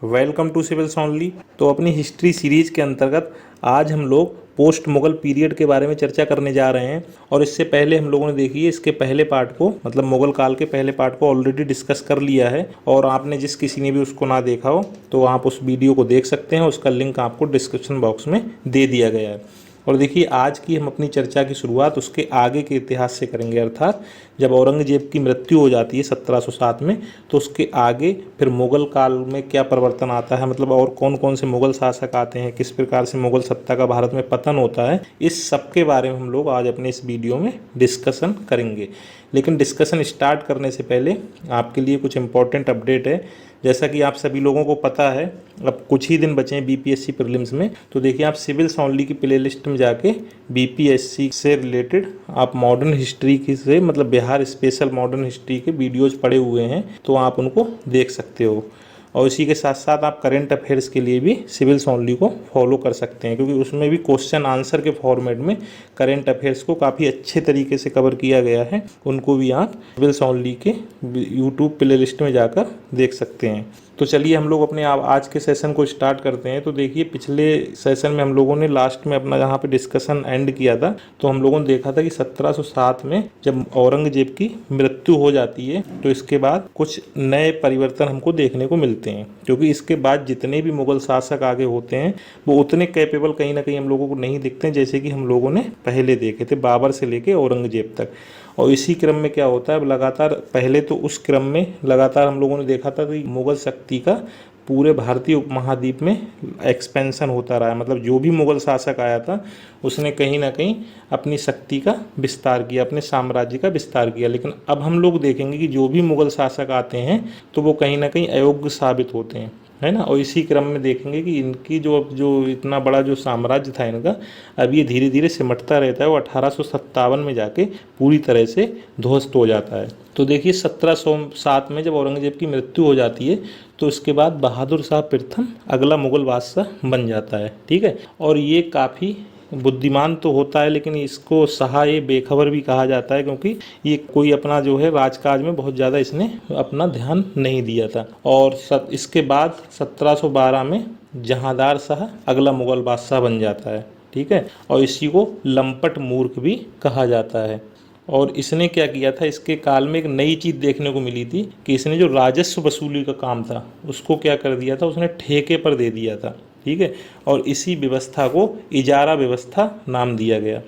Welcome to civils only. तो अपनी history series के अंतर्गत आज हम लोग पोस्ट मुगल पीरियड के बारे में चर्चा करने जा रहे हैं। और इससे पहले हम लोगों ने देखिए इसके पहले पार्ट को, मतलब मुगल काल के पहले पार्ट को ऑलरेडी डिस्कस कर लिया है। और आपने जिस किसी ने भी उसको ना देखा हो तो आप उस वीडियो को देख सकते हैं, उसका लिंक आपको डिस्क्रिप्शन बॉक्स में दे दिया गया है। और देखिए आज की हम अपनी चर्चा की शुरुआत उसके आगे के इतिहास से करेंगे, अर्थात जब औरंगजेब की मृत्यु हो जाती है 1707 में, तो उसके आगे फिर मुगल काल में क्या परिवर्तन आता है, मतलब और कौन कौन से मुगल शासक आते हैं, किस प्रकार से मुगल सत्ता का भारत में पतन होता है, इस सब के बारे में हम लोग आज अपने इस वीडियो में डिस्कशन करेंगे। लेकिन डिस्कशन स्टार्ट करने से पहले आपके लिए कुछ इम्पोर्टेंट अपडेट है। जैसा कि आप सभी लोगों को पता है, अब कुछ ही दिन बचे हैं बीपीएससी प्रीलिम्स में, तो देखिए आप सिविल्स ओनली की प्लेलिस्ट में जाके बीपीएससी से रिलेटेड आप मॉडर्न हिस्ट्री की से मतलब बिहार स्पेशल मॉडर्न हिस्ट्री के वीडियोज़ पड़े हुए हैं, तो आप उनको देख सकते हो। और इसी के साथ साथ आप करंट अफेयर्स के लिए भी सिविल्स ओनली को फॉलो कर सकते हैं, क्योंकि उसमें भी क्वेश्चन आंसर के फॉर्मेट में करंट अफेयर्स को काफ़ी अच्छे तरीके से कवर किया गया है। उनको भी आप सिविल्स ओनली के यूट्यूब प्लेलिस्ट में जाकर देख सकते हैं। तो चलिए हम लोग अपने आज के सेशन को स्टार्ट करते हैं। तो देखिए पिछले सेशन में हम लोगों ने लास्ट में अपना जहाँ पे डिस्कशन एंड किया था, तो हम लोगों ने देखा था कि 1707 में जब औरंगजेब की मृत्यु हो जाती है तो इसके बाद कुछ नए परिवर्तन हमको देखने को मिलते हैं, क्योंकि इसके बाद जितने भी मुगल शासक आगे होते हैं वो उतने कैपेबल कहीं ना कहीं हम लोगों को नहीं दिखते हैं जैसे कि हम लोगों ने पहले देखे थे, बाबर से लेके औरंगजेब तक। और इसी क्रम में क्या होता है, अब लगातार पहले तो उस क्रम में लगातार हम लोगों ने देखा था कि मुगल शक्ति का पूरे भारतीय उपमहाद्वीप में एक्सपेंशन होता रहा है। मतलब जो भी मुगल शासक आया था उसने कहीं ना कहीं अपनी शक्ति का विस्तार किया, अपने साम्राज्य का विस्तार किया। लेकिन अब हम लोग देखेंगे कि जो भी मुगल शासक आते हैं तो वो कहीं ना कहीं अयोग्य साबित होते हैं, है ना। और इसी क्रम में देखेंगे कि इनकी जो इतना बड़ा जो साम्राज्य था इनका, अब ये धीरे धीरे सिमटता रहता है। वो 1857 में जाके पूरी तरह से ध्वस्त हो जाता है। तो देखिए 1707 में जब औरंगजेब की मृत्यु हो जाती है तो इसके बाद बहादुर शाह प्रथम अगला मुगल बादशाह बन जाता है, ठीक है। और ये काफ़ी बुद्धिमान तो होता है, लेकिन इसको सहा ए बेखबर भी कहा जाता है, क्योंकि ये कोई अपना जो है राजकाज में बहुत ज़्यादा इसने अपना ध्यान नहीं दिया था। और इसके बाद 1712 में जहांदार शाह अगला मुगल बादशाह बन जाता है, ठीक है। और इसी को लंपट मूर्ख भी कहा जाता है। और इसने क्या किया था, इसके काल में एक नई चीज़ देखने को मिली थी कि इसने जो राजस्व वसूली का काम था उसको क्या कर दिया था, उसने ठेके पर दे दिया था, ठीक है। और इसी व्यवस्था को इजारा व्यवस्था नाम दिया गया।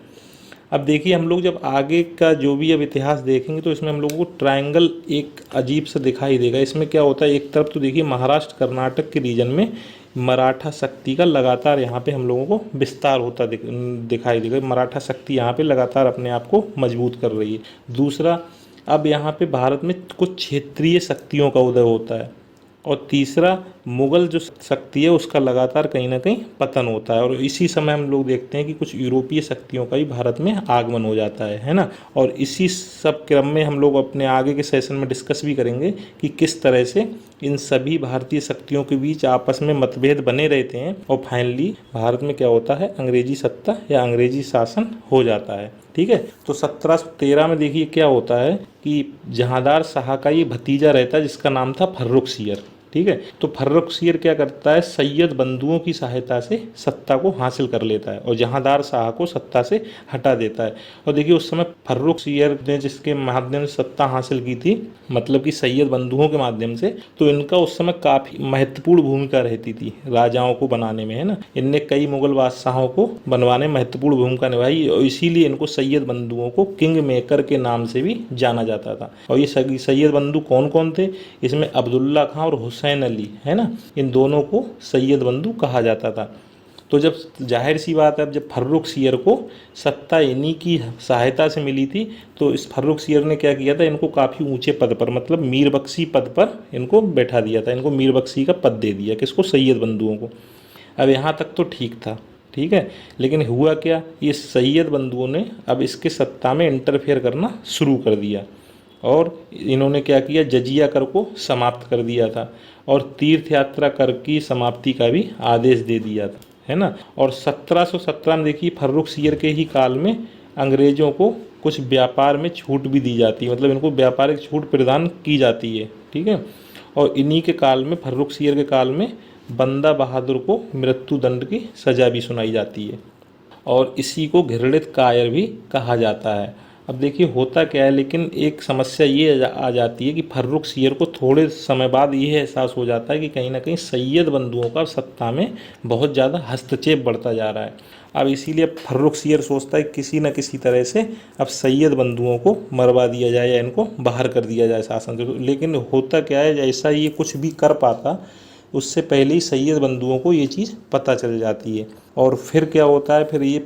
अब देखिए हम लोग जब आगे का जो भी अब इतिहास देखेंगे तो इसमें हम लोगों को ट्रायंगल एक अजीब सा दिखाई देगा। इसमें क्या होता है, एक तरफ तो देखिए महाराष्ट्र कर्नाटक के रीजन में मराठा शक्ति का लगातार यहाँ पे हम लोगों को विस्तार होता दिखाई देगा। मराठा शक्ति यहाँ पे लगातार अपने आप को मजबूत कर रही है। दूसरा, अब यहाँ पे भारत में कुछ क्षेत्रीय शक्तियों का उदय होता है। और तीसरा, मुगल जो शक्ति है उसका लगातार कहीं ना कहीं पतन होता है। और इसी समय हम लोग देखते हैं कि कुछ यूरोपीय शक्तियों का भी भारत में आगमन हो जाता है ना। और इसी सब क्रम में हम लोग अपने आगे के सेशन में डिस्कस भी करेंगे कि किस तरह से इन सभी भारतीय शक्तियों के बीच आपस में मतभेद बने रहते हैं और फाइनली भारत में क्या होता है, अंग्रेजी सत्ता या अंग्रेजी शासन हो जाता है, ठीक है। तो 1713 में देखिए क्या होता है कि जहांदार शाह का ये भतीजा रहता है जिसका नाम था फर्रुखसियर, ठीक है। तो फर्रुखसियर क्या करता है, सैयद बंधुओं की सहायता से सत्ता को हासिल कर लेता है और जहांदार शाह को सत्ता से हटा देता है। और देखिए उस समय फर्रुखसियर ने जिसके माध्यम से सत्ता हासिल की थी, मतलब कि सैयद बंधुओं के माध्यम से, तो इनका उस समय काफ़ी महत्वपूर्ण भूमिका रहती थी राजाओं को बनाने में, है ना। इनने कई मुगल बादशाहों को बनवाने महत्वपूर्ण भूमिका निभाई और इसीलिए इनको सैयद बंधुओं को किंग मेकर के नाम से भी जाना जाता था। और ये सैयद बंधु कौन कौन थे, इसमें अब्दुल्ला खां और हुसैन अली, है ना, इन दोनों को सैयद बंधु कहा जाता था। तो जब जाहिर सी बात है, अब जब फर्रुखसियर को सत्ता इन्हीं की सहायता से मिली थी, तो इस फर्रुखसियर ने क्या किया था, इनको काफ़ी ऊंचे पद पर, मतलब मीर बख्शी पद पर इनको बैठा दिया था। इनको मीर बख्शी का पद दे दिया, किसको, सैयद बंधुओं को। अब यहाँ तक तो ठीक था, ठीक है। लेकिन हुआ क्या, ये सैयद बंधुओं ने अब इसके सत्ता में इंटरफेयर करना शुरू कर दिया और इन्होंने क्या किया, जजिया कर को समाप्त कर दिया था और तीर्थ यात्रा कर की समाप्ति का भी आदेश दे दिया था, है ना। और 1717 में देखिए फर्रुखसियर के ही काल में अंग्रेज़ों को कुछ व्यापार में छूट भी दी जाती है, मतलब इनको व्यापारिक छूट प्रदान की जाती है, ठीक है। और इन्हीं के काल में, फर्रुखसियर के काल में, बंदा बहादुर को मृत्यु दंड की सज़ा भी सुनाई जाती है और इसी को घृणित कायर भी कहा जाता है। अब देखिए होता क्या है, लेकिन एक समस्या ये आ जाती है कि फर्रुखसियर को थोड़े समय बाद ये एहसास हो जाता है कि कहीं ना कहीं सैयद बंधुओं का सत्ता में बहुत ज़्यादा हस्तक्षेप बढ़ता जा रहा है। अब इसीलिए फर्रुखसियर सोचता है किसी न किसी तरह से अब सैयद बंधुओं को मरवा दिया जाए या इनको बाहर कर दिया जाए शासन से। लेकिन होता क्या है, जैसा ये कुछ भी कर पाता उससे पहले ही सैयद बंधुओं को ये चीज़ पता चल जाती है और फिर क्या होता है, फिर ये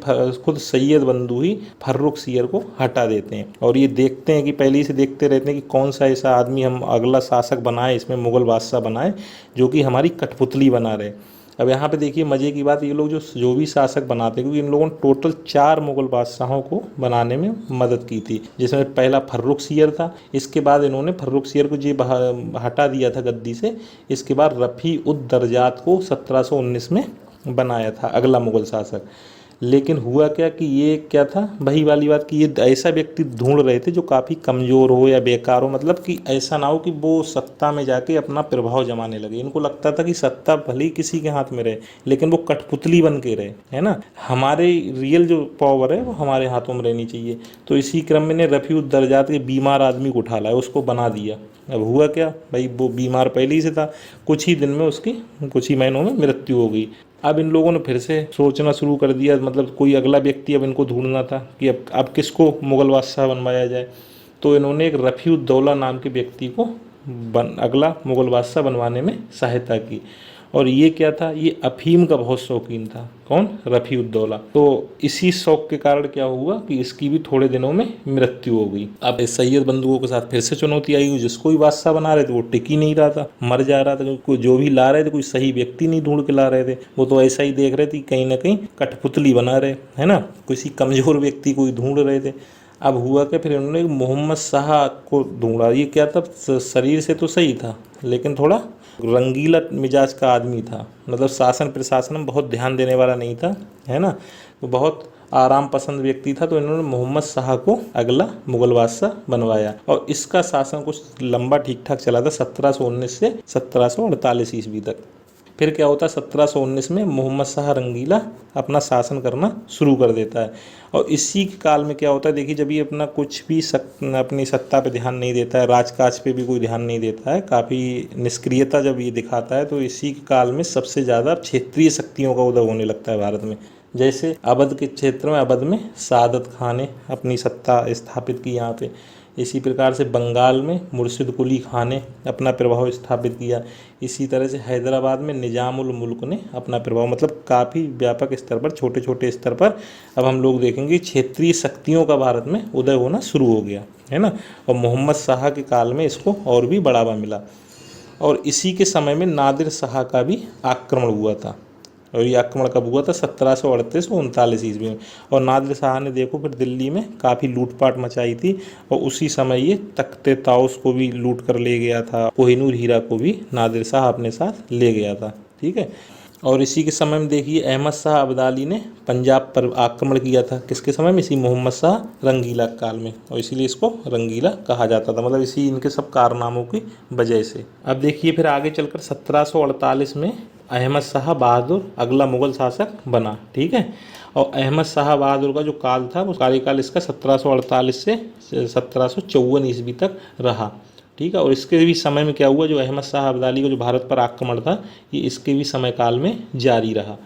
खुद सैयद बंधु ही फर्रुखसियर को हटा देते हैं और ये देखते हैं कि पहले ही से देखते रहते हैं कि कौन सा ऐसा आदमी हम अगला शासक बनाए, इसमें मुग़ल बादशाह बनाए जो कि हमारी कठपुतली बना रहे। अब यहाँ पे देखिए मज़े की बात, ये लोग जो भी शासक बनाते हैं, क्योंकि इन लोगों ने टोटल 4 मुग़ल बादशाहों को बनाने में मदद की थी, जिसमें पहला फर्रुखसियर था। इसके बाद इन्होंने फर्रुखसियर को जी हटा दिया था गद्दी से। इसके बाद रफ़ी उद दरजात को 1719 में बनाया था अगला मुग़ल शासक। लेकिन हुआ क्या कि ये क्या था, वही वाली बात कि ये ऐसा व्यक्ति ढूंढ रहे थे जो काफ़ी कमज़ोर हो या बेकार हो, मतलब कि ऐसा ना हो कि वो सत्ता में जाके अपना प्रभाव जमाने लगे। इनको लगता था कि सत्ता भले ही किसी के हाथ में रहे लेकिन वो कठपुतली बन के रहे, है ना, हमारे रियल जो पावर है वो हमारे हाथों में रहनी चाहिए। तो इसी क्रम में ने रफ़ी उद दरजात के बीमार आदमी को उठा लाया, उसको बना दिया। अब हुआ क्या भाई, वो बीमार पहले ही से था, कुछ ही दिन में उसकी, कुछ ही महीनों में मृत्यु हो गई। अब इन लोगों ने फिर से सोचना शुरू कर दिया, मतलब कोई अगला व्यक्ति अब इनको ढूंढना था कि अब किसको मुग़ल बादशाह बनवाया जाए। तो इन्होंने एक रफ़ी उद दौला नाम के व्यक्ति को अगला मुग़ल बादशाह बनवाने में सहायता की। और ये क्या था, ये अफीम का बहुत शौकीन था। कौन? रफ़ी उद दौला। तो इसी शौक के कारण क्या हुआ कि इसकी भी थोड़े दिनों में मृत्यु हो गई। अब सैयद बंधुओं के साथ फिर से चुनौती आई, जिसको भी बादशाह बना रहे थे वो टिक ही नहीं रहा था, मर जा रहा था, क्योंकि जो भी ला रहे थे कोई सही व्यक्ति नहीं ढूंढ के ला रहे थे। वो तो ऐसा ही देख रहे थे कहीं ना कहीं कठपुतली बना रहे, है ना, किसी कमज़ोर व्यक्ति को ही ढूंढ रहे थे। अब हुआ क्या, फिर उन्होंने मोहम्मद शाह को ढूंढा। ये क्या था, शरीर से तो सही था लेकिन थोड़ा रंगीला मिजाज का आदमी था, मतलब शासन प्रशासन में बहुत ध्यान देने वाला नहीं था, है ना, तो बहुत आराम पसंद व्यक्ति था। तो इन्होंने मोहम्मद शाह को अगला मुग़ल बादशाह बनवाया और इसका शासन कुछ लंबा ठीक ठाक चला था, 1719 से 1748 ईस्वी तक। फिर क्या होता है, 1719 में मोहम्मद शाह रंगीला अपना शासन करना शुरू कर देता है। और इसी काल में क्या होता है, देखिए जब ये अपना कुछ भी अपनी सत्ता पे ध्यान नहीं देता है, राजकाज पे भी कोई ध्यान नहीं देता है, काफ़ी निष्क्रियता जब ये दिखाता है, तो इसी काल में सबसे ज़्यादा क्षेत्रीय शक्तियों का उदय होने लगता है भारत में। जैसे अवध के क्षेत्र में, अवध में सादत खान ने अपनी सत्ता स्थापित की यहाँ पे। इसी प्रकार से बंगाल में मुर्शिद कुली खान ने अपना प्रभाव स्थापित किया। इसी तरह से हैदराबाद में निजामुल मुल्क ने अपना प्रभाव, मतलब काफ़ी व्यापक स्तर पर, छोटे छोटे स्तर पर अब हम लोग देखेंगे क्षेत्रीय शक्तियों का भारत में उदय होना शुरू हो गया, है ना। और मोहम्मद शाह के काल में इसको और भी बढ़ावा मिला। और इसी के समय में नादिर शाह का भी आक्रमण हुआ था। और ये आक्रमण कब हुआ था, 1738 और 39 ईस्वी में। और नादिर शाह ने देखो फिर दिल्ली में काफ़ी लूटपाट मचाई थी और उसी समय ये तख्ते ताउस को भी लूट कर ले गया था, कोहिनूर हीरा को भी नादिर शाह अपने साथ ले गया था, ठीक है। और इसी के समय में देखिए अहमद शाह अब्दाली ने पंजाब पर आक्रमण किया था, किसके समय में, इसी मोहम्मद शाह रंगीला काल में, और इसीलिए इसको रंगीला कहा जाता था, मतलब इसी इनके सब कारनामों की वजह से। अब देखिए फिर आगे चलकर 1748 में अहमद शाह बहादुर अगला मुग़ल शासक बना, ठीक है। और अहमद शाह बहादुर का जो काल था वो कार्यकाल इसका 1748 से 1754 ईस्वी तक रहा, ठीक है। और इसके भी समय में क्या हुआ, जो अहमद शाह अब्दाली का जो भारत पर आक्रमण था ये इसके भी समय काल में जारी रहा।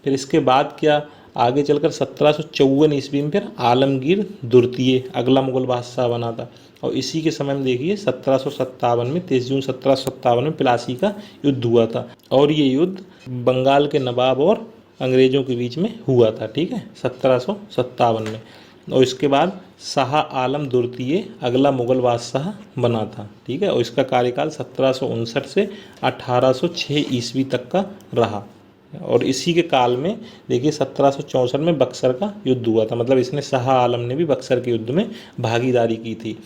फिर इसके बाद क्या, आगे चलकर 1754 ईस्वी में फिर आलमगीर द्वितीय अगला मुग़ल बादशाह बना था। और इसी के समय में देखिए 1757 में 23 जून 1757 में प्लासी का युद्ध हुआ था और ये युद्ध बंगाल के नवाब और अंग्रेज़ों के बीच में हुआ था, ठीक है, 1757 में। और इसके बाद शाह आलम द्वितीय अगला मुग़ल बादशाह बना था, ठीक है। और इसका कार्यकाल 1759 से 1806 ईस्वी तक का रहा। और इसी के काल में देखिए 1764 में बक्सर का युद्ध हुआ था, मतलब इसने शाह आलम ने भी बक्सर के युद्ध में भागीदारी की थी।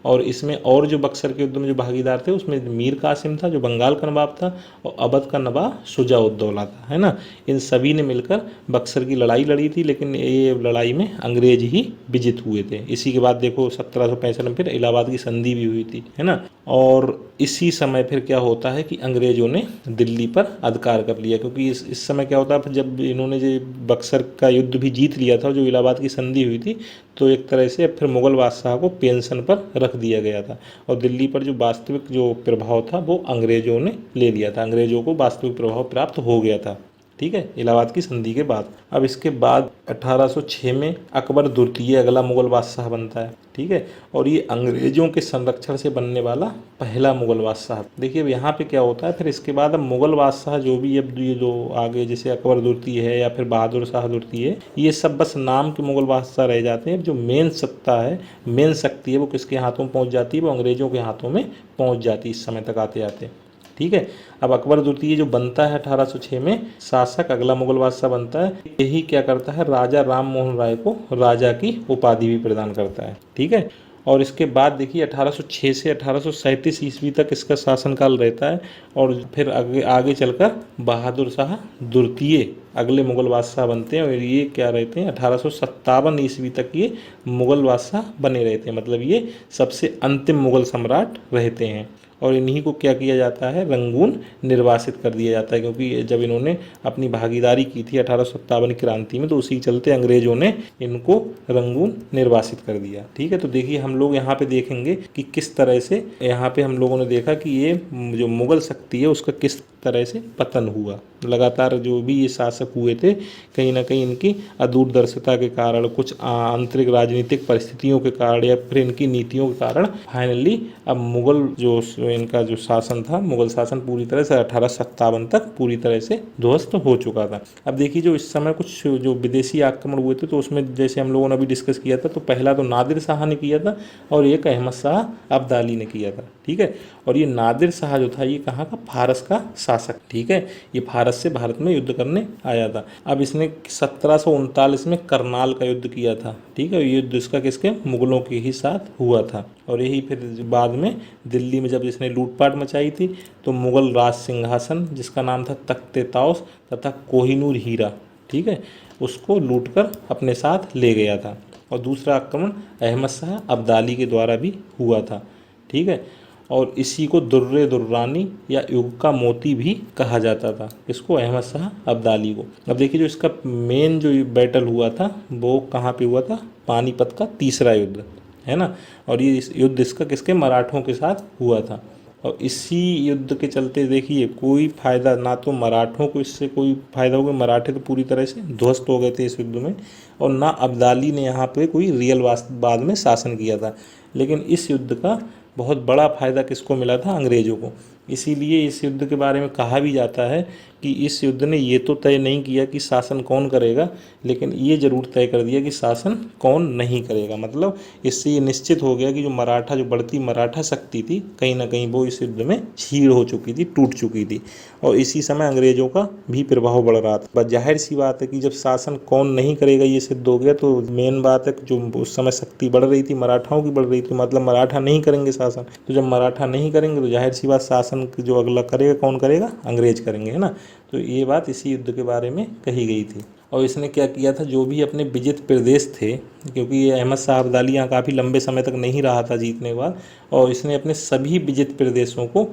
और इसमें और जो बक्सर के युद्ध में जो भागीदार थे उसमें मीर कासिम था जो बंगाल का नवाब था, और अवध का नवाब शुजाउद्दौला था, है ना। इन सभी ने मिलकर बक्सर की लड़ाई लड़ी थी, लेकिन ये लड़ाई में अंग्रेज ही विजित हुए थे। इसी के बाद देखो 1765 में फिर इलाहाबाद की संधि भी हुई थी, है ना। और इसी समय फिर क्या होता है कि अंग्रेजों ने दिल्ली पर अधिकार कर लिया, क्योंकि इस समय क्या होता है, जब इन्होंने जो बक्सर का युद्ध भी जीत लिया था, जो इलाहाबाद की संधि हुई थी, तो एक तरह से फिर मुगल बादशाह को पेंशन पर रख दिया गया था, और दिल्ली पर जो वास्तविक जो प्रभाव था वो अंग्रेजों ने ले लिया था, अंग्रेजों को वास्तविक प्रभाव प्राप्त हो गया था, ठीक है, इलाहाबाद की संधि के बाद। अब इसके बाद 1806 में अकबर द्वितीय अगला मुगल बादशाह बनता है, ठीक है, और ये अंग्रेजों के संरक्षण से बनने वाला पहला मुगल बादशाह। देखिए अब यहाँ पे क्या होता है, फिर इसके बाद अब मुगल बादशाह जो भी अब ये जो आगे जैसे अकबर द्वितीय है या फिर बहादुर शाह द्वितीय है, ये सब बस नाम के मुगल बादशाह रह जाते हैं। जो मेन सत्ता है, मेन शक्ति है, वो किसके हाथों में पहुँच जाती है, वो अंग्रेजों के हाथों में पहुँच जाती है इस समय तक आते आते, ठीक है। अब अकबर द्वितीय जो बनता है 1806 में शासक, अगला मुगल बादशाह बनता है, यही क्या करता है, राजा राम मोहन राय को राजा की उपाधि भी प्रदान करता है, ठीक है। और इसके बाद देखिए 1806 से 1837 ईस्वी तक इसका शासनकाल रहता है, और फिर आगे आगे चलकर बहादुर शाह द्वितीय अगले मुगल बादशाह बनते हैं, और ये क्या रहते हैं 1857 ईस्वी तक ये मुगल बादशाह बने रहते हैं, मतलब ये सबसे अंतिम मुगल सम्राट रहते हैं। और इन्हीं को क्या किया जाता है, रंगून निर्वासित कर दिया जाता है, क्योंकि जब इन्होंने अपनी भागीदारी की थी 1857 क्रांति में, तो उसी चलते अंग्रेजों ने इनको रंगून निर्वासित कर दिया, ठीक है। तो देखिए हम लोग यहाँ पे देखेंगे कि किस तरह से यहाँ पे हम लोगों ने देखा कि ये जो मुगल शक्ति है उसका किस तरह से पतन हुआ। लगातार जो भी ये शासक हुए थे, कहीं ना कहीं इनकी अदूरदर्शिता के कारण, कुछ आंतरिक राजनीतिक परिस्थितियों के कारण या फिर इनकी नीतियों के कारण फाइनली अब मुगल जो इनका जो शासन था, मुगल शासन पूरी तरह से 1857 तक पूरी तरह से ध्वस्त हो चुका था। अब देखिए जो इस समय कुछ जो विदेशी आक्रमण हुए थे, तो उसमें जैसे हम लोगों ने अभी डिस्कस किया था, तो पहला तो नादिर शाह ने किया था और एक अहमद शाह अब्दाली ने किया था, ठीक है। और ये नादिर शाह जो था ये कहाँ का, फारस का शासक, ठीक है, ये फारस से भारत में युद्ध करने आया था। अब इसने 1739 में करनाल का युद्ध किया था, ठीक है, युद्ध इसका किसके, मुगलों के ही साथ हुआ था। और यही फिर बाद में दिल्ली में जब इसने लूटपाट मचाई थी, तो मुगल राज सिंहासन जिसका नाम था तख्ते ताउस तथा कोहिनूर हीरा, ठीक है, उसको लूटकर अपने साथ ले गया था। और दूसरा आक्रमण अहमद शाह अब्दाली के द्वारा भी हुआ था, ठीक है। और इसी को दुर्रे दुर्रानी या युग का मोती भी कहा जाता था, इसको अहमद शाह अब्दाली को। अब देखिए जो इसका मेन जो बैटल हुआ था वो कहाँ पे हुआ था, पानीपत का तीसरा युद्ध, है ना। और ये युद्ध इसका किसके, मराठों के साथ हुआ था। और इसी युद्ध के चलते देखिए कोई फायदा ना, तो मराठों को इससे कोई फायदा हो गया, मराठे तो पूरी तरह से ध्वस्त हो गए थे इस युद्ध में, और ना अब्दाली ने यहाँ पे कोई रियल बाद में शासन किया था। लेकिन इस युद्ध का बहुत बड़ा फायदा किसको मिला था, अंग्रेजों को। इसीलिए इस युद्ध के बारे में कहा भी जाता है कि इस युद्ध ने ये तो तय नहीं किया कि शासन कौन करेगा, लेकिन ये जरूर तय कर दिया कि शासन कौन नहीं करेगा। मतलब इससे ये निश्चित हो गया कि जो मराठा, जो बढ़ती मराठा शक्ति थी, कहीं ना कहीं वो इस युद्ध में छीड़ हो चुकी थी, टूट चुकी थी, और इसी समय अंग्रेजों का भी प्रभाव बढ़ रहा था। बस जाहिर सी बात है कि जब शासन कौन नहीं करेगा ये सिद्ध हो गया, तो मेन बात है कि जो उस समय शक्ति बढ़ रही थी मराठाओं की बढ़ रही थी, मतलब मराठा नहीं करेंगे शासन, तो जब मराठा नहीं करेंगे तो जाहिर सी बात शासन जो अगला करेगा कौन करेगा, अंग्रेज करेंगे, है ना। तो ये बात इसी युद्ध के बारे में कही गई थी। और इसने क्या किया था, जो भी अपने विजित प्रदेश थे, क्योंकि ये अहमद शाह अब्दाली यहाँ काफ़ी लंबे समय तक नहीं रहा था जीतने के बाद, और इसने अपने सभी विजित प्रदेशों को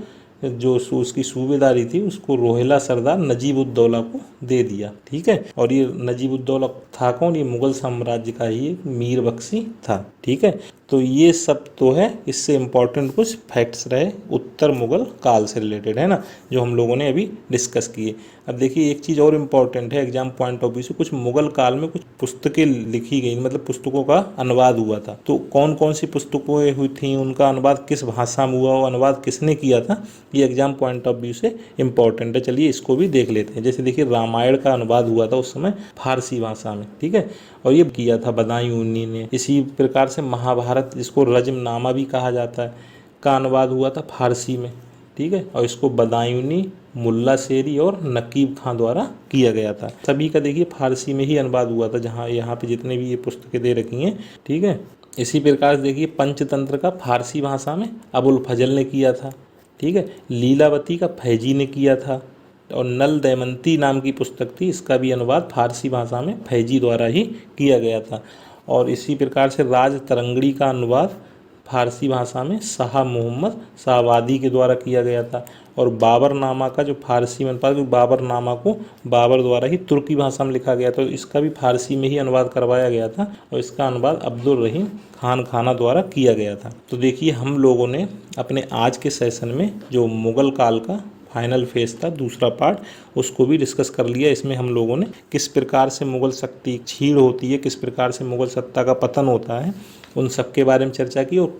जो उसकी सूबेदारी थी उसको रोहिला सरदार नजीब-उद-दौला को दे दिया, ठीक है। और ये नजीब-उद-दौला था कौन, ये मुगल साम्राज्य का ही एक मीर बख्शी था, ठीक है। तो ये सब तो है, इससे इम्पॉर्टेंट कुछ फैक्ट्स रहे उत्तर मुगल काल से रिलेटेड, है ना, जो हम लोगों ने अभी डिस्कस किए। अब देखिए एक चीज़ और इम्पॉर्टेंट है एग्जाम पॉइंट ऑफ व्यू से, कुछ मुगल काल में कुछ पुस्तकें लिखी गई, मतलब पुस्तकों का अनुवाद हुआ था। तो कौन कौन सी पुस्तकें हुई थी, उनका अनुवाद किस भाषा में हुआ, वो अनुवाद किसने किया था, ये एग्जाम पॉइंट ऑफ व्यू से इम्पॉर्टेंट है। चलिए इसको भी देख लेते हैं। जैसे देखिए रामायण का अनुवाद हुआ था उस समय फारसी भाषा में, ठीक है, और ये किया था बदायूनी ने। इसी प्रकार से महाभारत, जिसको रजमनामा भी कहा जाता है, का अनुवाद हुआ था फारसी में, ठीक है, और इसको बदायूनी, मुल्ला शेरी और नकीब खां द्वारा किया गया था। सभी का देखिए फारसी में ही अनुवाद हुआ था, जहाँ यहाँ पे जितने भी ये पुस्तकें दे रखी हैं, ठीक है। इसी प्रकार से देखिए पंचतंत्र का फारसी भाषा में अबुल फजल ने किया था, ठीक है। लीलावती का फैजी ने किया था, और नल दमयंती नाम की पुस्तक थी, इसका भी अनुवाद फारसी भाषा में फैजी द्वारा ही किया गया था। और इसी प्रकार से राज तरंगड़ी का अनुवाद फारसी भाषा में शाह मोहम्मद शाहवादी के द्वारा किया गया था। और बाबरनामा का जो फारसी में बाबरनामा को बाबर द्वारा ही तुर्की भाषा में लिखा गया था, तो इसका भी फारसी में ही अनुवाद करवाया गया था, और इसका अनुवाद अब्दुल रहीम खान खाना द्वारा किया गया था। तो देखिए हम लोगों ने अपने आज के सेशन में जो मुग़ल काल का फाइनल फेज था, दूसरा पार्ट, उसको भी डिस्कस कर लिया। इसमें हम लोगों ने किस प्रकार से मुग़ल शक्ति क्षीण होती है, किस प्रकार से मुग़ल सत्ता का पतन होता है, उन सब के बारे में चर्चा की, और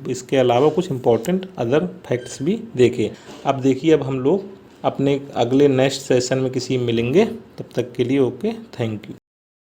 इसके अलावा कुछ इम्पोर्टेंट अदर फैक्ट्स भी देखे। अब देखिए, अब हम लोग अपने अगले नेक्स्ट सेशन में किसी मिलेंगे, तब तक के लिए ओके, थैंक यू।